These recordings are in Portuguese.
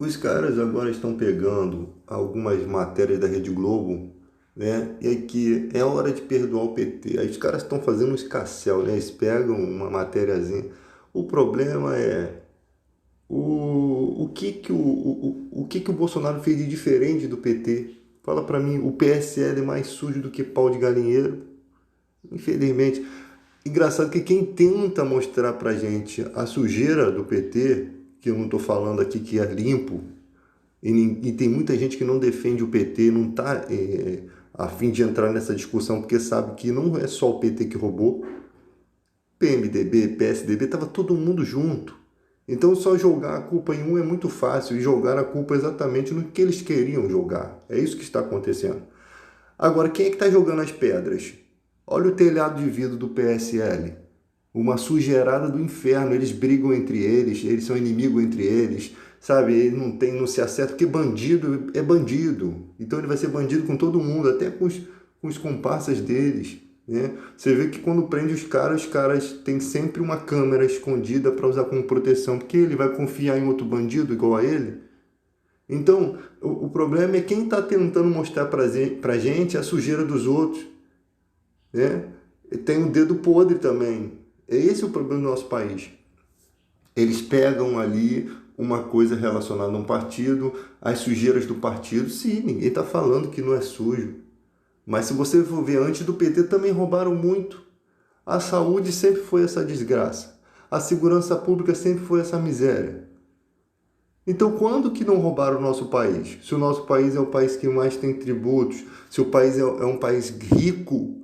Os caras agora estão pegando algumas matérias da Rede Globo, né? E que é hora de perdoar o PT. Aí os caras estão fazendo um escarcéu, né? Eles pegam uma matériazinha. O problema é o que que o Bolsonaro fez de diferente do PT? Fala pra mim, o PSL é mais sujo do que pau de galinheiro? Infelizmente. Engraçado que quem tenta mostrar pra gente a sujeira do PT, que eu não tô falando aqui que é limpo, e tem muita gente que não defende o PT, não está a fim de entrar nessa discussão, porque sabe que não é só o PT que roubou. PMDB, PSDB, estava todo mundo junto. Então só jogar a culpa em um é muito fácil, e jogar a culpa exatamente no que eles queriam jogar. É isso que está acontecendo. Agora, quem é que está jogando as pedras? Olha o telhado de vidro do PSL. Uma sujeirada do inferno. Eles brigam entre eles são inimigos entre eles, sabe? Ele não se acerta, porque bandido é bandido. Então ele vai ser bandido com todo mundo, até com os comparsas deles, né? Você vê que quando prende os caras têm sempre uma câmera escondida para usar como proteção, porque ele vai confiar em outro bandido igual a ele. Então, o problema é quem está tentando mostrar para gente a sujeira dos outros, né? Tem um dedo podre também. Esse é o problema do nosso país. Eles pegam ali uma coisa relacionada a um partido, as sujeiras do partido. Sim, ninguém está falando que não é sujo. Mas se você for ver, antes do PT também roubaram muito. A saúde sempre foi essa desgraça. A segurança pública sempre foi essa miséria. Então, quando que não roubaram o nosso país? Se o nosso país é o país que mais tem tributos, se o país é um país rico,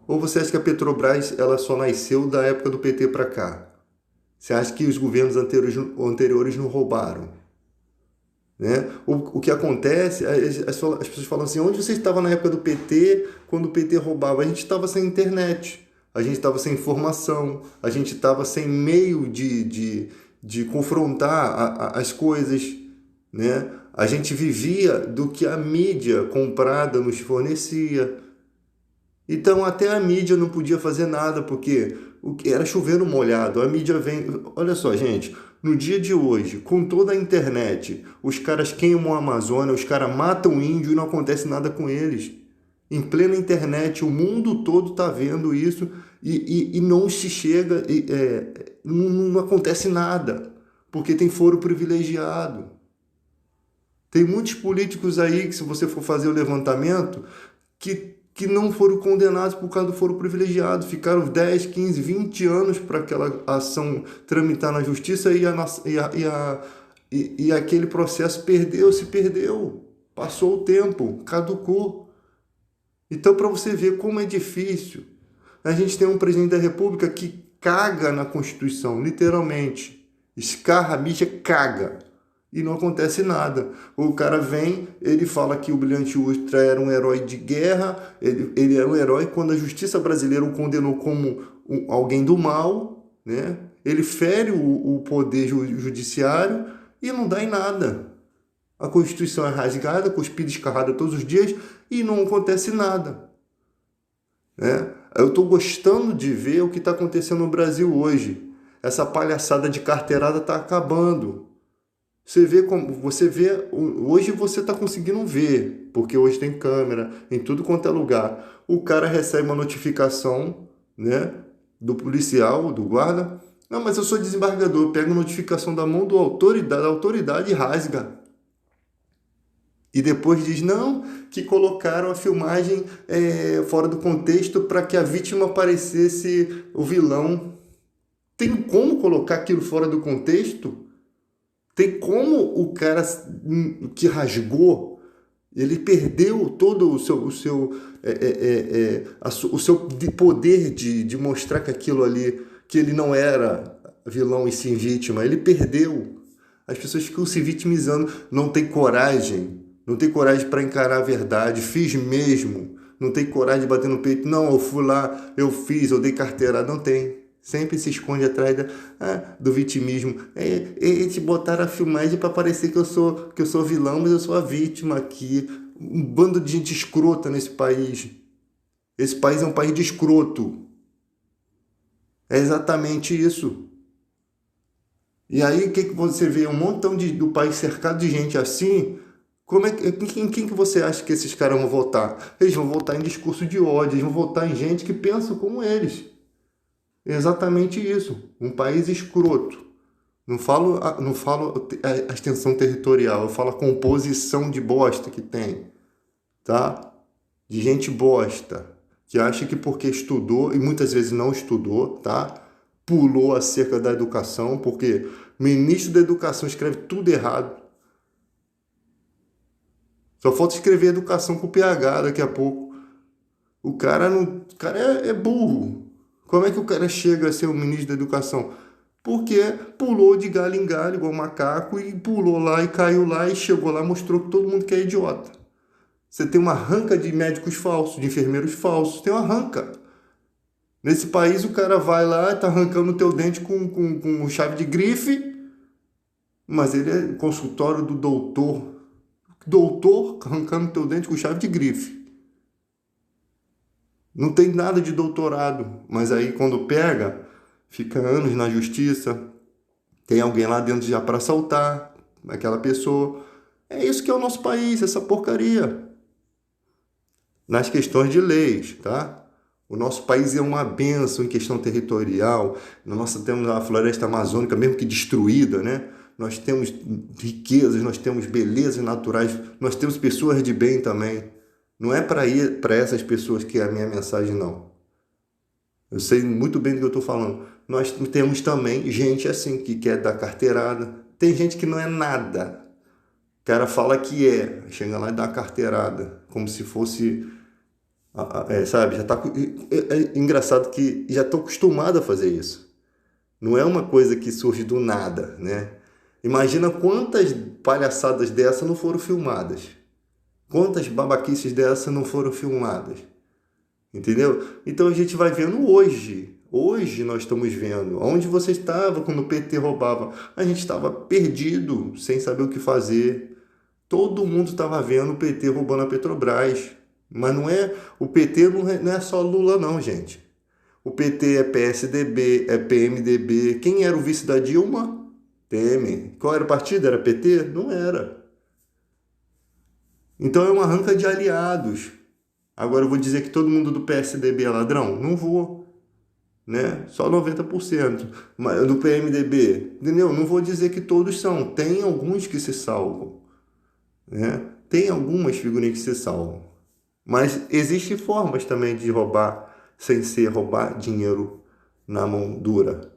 ou você acha que a Petrobras ela só nasceu da época do PT para cá? Você acha que os governos anteriores não roubaram? Né? O que acontece, as pessoas falam assim, onde você estava na época do PT, quando o PT roubava? A gente estava sem internet, a gente estava sem informação, a gente estava sem meio de confrontar as coisas, né? A gente vivia do que a mídia comprada nos fornecia. Então até a mídia não podia fazer nada, porque o que era chovendo molhado. A mídia vem. Olha só, gente, no dia de hoje, com toda a internet, os caras queimam a Amazônia, os caras matam o índio e não acontece nada com eles. Em plena internet, o mundo todo está vendo isso e não se chega, não acontece nada, porque tem foro privilegiado. Tem muitos políticos aí que, se você for fazer o levantamento, que não foram condenados por causa do foro privilegiado. Ficaram 10, 15, 20 anos para aquela ação tramitar na justiça e aquele processo perdeu. Passou o tempo, caducou. Então, para você ver como é difícil, a gente tem um presidente da República que caga na Constituição, literalmente. Escarra, a mídia caga e não acontece nada. O cara vem, ele fala que o Brilhante Ustra era um herói de guerra, ele era um herói quando a justiça brasileira o condenou como alguém do mal, né? Ele fere o poder judiciário e não dá em nada. A Constituição é rasgada, cuspida e escarrada todos os dias e não acontece nada, né? Eu estou gostando de ver o que está acontecendo no Brasil hoje. Essa palhaçada de carteirada está acabando. Hoje você está conseguindo ver, porque hoje tem câmera em tudo quanto é lugar. O cara recebe uma notificação, né, do policial, do guarda. Não, mas eu sou desembargador. Pega a notificação da mão da autoridade e rasga. E depois diz, não, que colocaram a filmagem fora do contexto para que a vítima parecesse o vilão. Tem como colocar aquilo fora do contexto? Tem como o cara que rasgou, ele perdeu todo o seu poder de mostrar que aquilo ali, que ele não era vilão e sim vítima, ele perdeu. As pessoas ficam se vitimizando, não tem coragem para encarar a verdade, fiz mesmo, não tem coragem de bater no peito, não, eu fui lá, eu fiz, eu dei carteirada, não tem. Sempre se esconde atrás do vitimismo. Eles botaram a filmagem para parecer que eu sou vilão, mas eu sou a vítima aqui. Um bando de gente escrota nesse país. Esse país é um país de escroto. É exatamente isso. E aí, o que que você vê? Um montão do país cercado de gente assim. Quem que você acha que esses caras vão votar? Eles vão votar em discurso de ódio, eles vão votar em gente que pensa como eles. É exatamente isso. Um país escroto. Não falo a extensão territorial, eu falo a composição de bosta que tem, tá? De gente bosta, que acha que porque estudou, e muitas vezes não estudou, tá? Pulou a cerca da educação, porque o ministro da educação escreve tudo errado. Só falta escrever educação com PH daqui a pouco. O cara é burro. Como é que o cara chega a ser o ministro da educação? Porque pulou de galho em galho, igual macaco, e pulou lá e caiu lá e chegou lá, mostrou que todo mundo que é idiota. Você tem uma ranca de médicos falsos, de enfermeiros falsos, tem uma ranca. Nesse país o cara vai lá, tá arrancando o teu dente com chave de grife, mas ele é consultório do doutor. Doutor arrancando o teu dente com chave de grife. Não tem nada de doutorado, mas aí quando pega, fica anos na justiça, tem alguém lá dentro já para assaltar aquela pessoa. É isso que é o nosso país, essa porcaria. Nas questões de leis, tá? O nosso país é uma bênção em questão territorial. Nós temos a floresta amazônica, mesmo que destruída, né? Nós temos riquezas, nós temos belezas naturais, nós temos pessoas de bem também. Não é para ir para essas pessoas que é a minha mensagem, não. Eu sei muito bem do que eu estou falando. Nós temos também gente assim que quer dar carteirada. Tem gente que não é nada. O cara fala que é, chega lá e dá carteirada, como se fosse, sabe? Já tá, é engraçado que já estou acostumado a fazer isso. Não é uma coisa que surge do nada, né? Imagina quantas palhaçadas dessa não foram filmadas. Quantas babaquices dessa não foram filmadas. Entendeu? Então a gente vai vendo hoje. Hoje nós estamos vendo. Onde você estava quando o PT roubava? A gente estava perdido, sem saber o que fazer. Todo mundo estava vendo o PT roubando a Petrobras. Mas não é. O PT não é só Lula, não, gente. O PT é PSDB, é PMDB. Quem era o vice da Dilma? Temer. Qual era o partido? Era PT? Não era. Então é uma ranca de aliados. Agora eu vou dizer que todo mundo do PSDB é ladrão? Não vou, né? Só 90%. Mas do PMDB, entendeu? Não vou dizer que todos são. Tem alguns que se salvam, né? Tem algumas figurinhas que se salvam. Mas existem formas também de roubar sem ser roubar dinheiro na mão dura.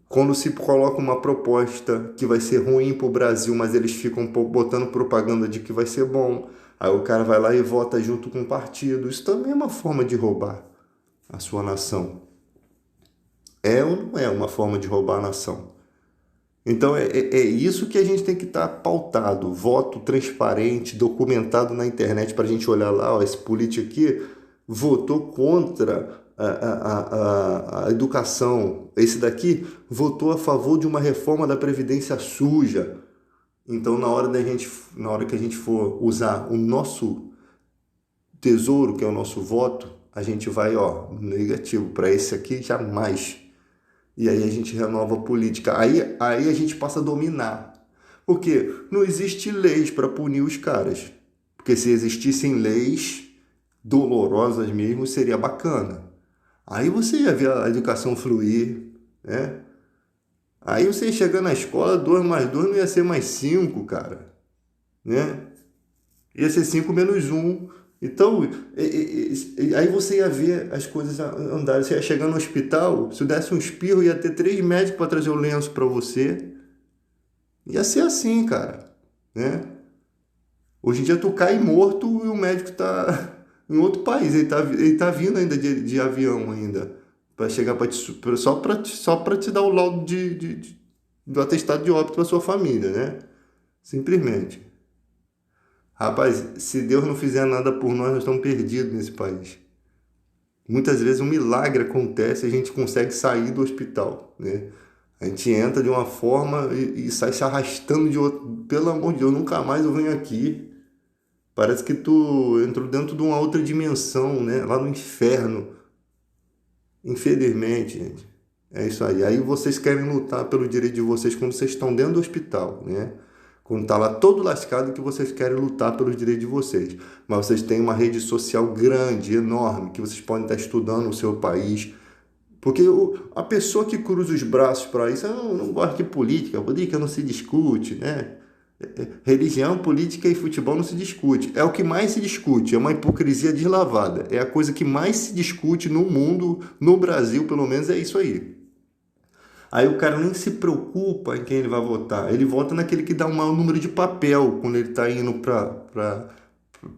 Quando se coloca uma proposta que vai ser ruim para o Brasil, mas eles ficam botando propaganda de que vai ser bom, aí o cara vai lá e vota junto com o partido. Isso também é uma forma de roubar a sua nação. É ou não é uma forma de roubar a nação? Então é isso que a gente tem que estar pautado. Voto transparente, documentado na internet para a gente olhar lá, ó, esse político aqui votou contra a educação. Esse daqui votou a favor de uma reforma da Previdência suja. Então, na hora que a gente for usar o nosso tesouro, que é o nosso voto, a gente vai, ó, negativo. Para esse aqui, jamais. E aí a gente renova a política. Aí a gente passa a dominar. Porque não existe leis para punir os caras. Porque se existissem leis dolorosas mesmo, seria bacana. Aí você ia ver a educação fluir, né? Aí você chega na escola, 2 mais 2 não ia ser mais 5, cara, né? Ia ser 5 menos 1. Então, aí você ia ver as coisas andarem. Você ia chegar no hospital, se desse um espirro, ia ter 3 médicos para trazer o lenço para você. Ia ser assim, cara, né? Hoje em dia tu cai morto e o médico tá em outro país. Ele tá vindo ainda de avião ainda. Para chegar só para te dar o laudo do atestado de óbito para sua família, né? Simplesmente. Rapaz, se Deus não fizer nada por nós estamos perdidos nesse país. Muitas vezes um milagre acontece e a gente consegue sair do hospital, né? A gente entra de uma forma e sai se arrastando de outra. Pelo amor de Deus, nunca mais eu venho aqui. Parece que tu entrou dentro de uma outra dimensão, né? Lá no inferno. Infelizmente, gente. É isso aí. Aí vocês querem lutar pelo direito de vocês quando vocês estão dentro do hospital, né? Quando tá lá todo lascado que vocês querem lutar pelos direitos de vocês. Mas vocês têm uma rede social grande, enorme, que vocês podem estar estudando o seu país. Porque a pessoa que cruza os braços para isso, eu não gosto de política, política não se discute, né? Religião, política e futebol não se discute. É o que mais se discute, é uma hipocrisia deslavada. É a coisa que mais se discute no mundo, no Brasil pelo menos, é isso aí. Aí o cara nem se preocupa em quem ele vai votar. Ele vota naquele que dá um maior número de papel quando ele está indo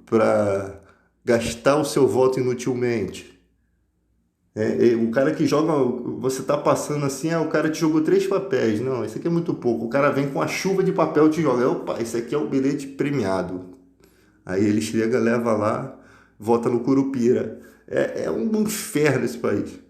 para gastar o seu voto inutilmente. O cara que joga, você tá passando assim, o cara te jogou 3 papéis. Não, isso aqui é muito pouco. O cara vem com a chuva de papel e te joga. Opa, isso aqui é o bilhete premiado. Aí ele chega, leva lá, vota no Curupira. É um inferno esse país.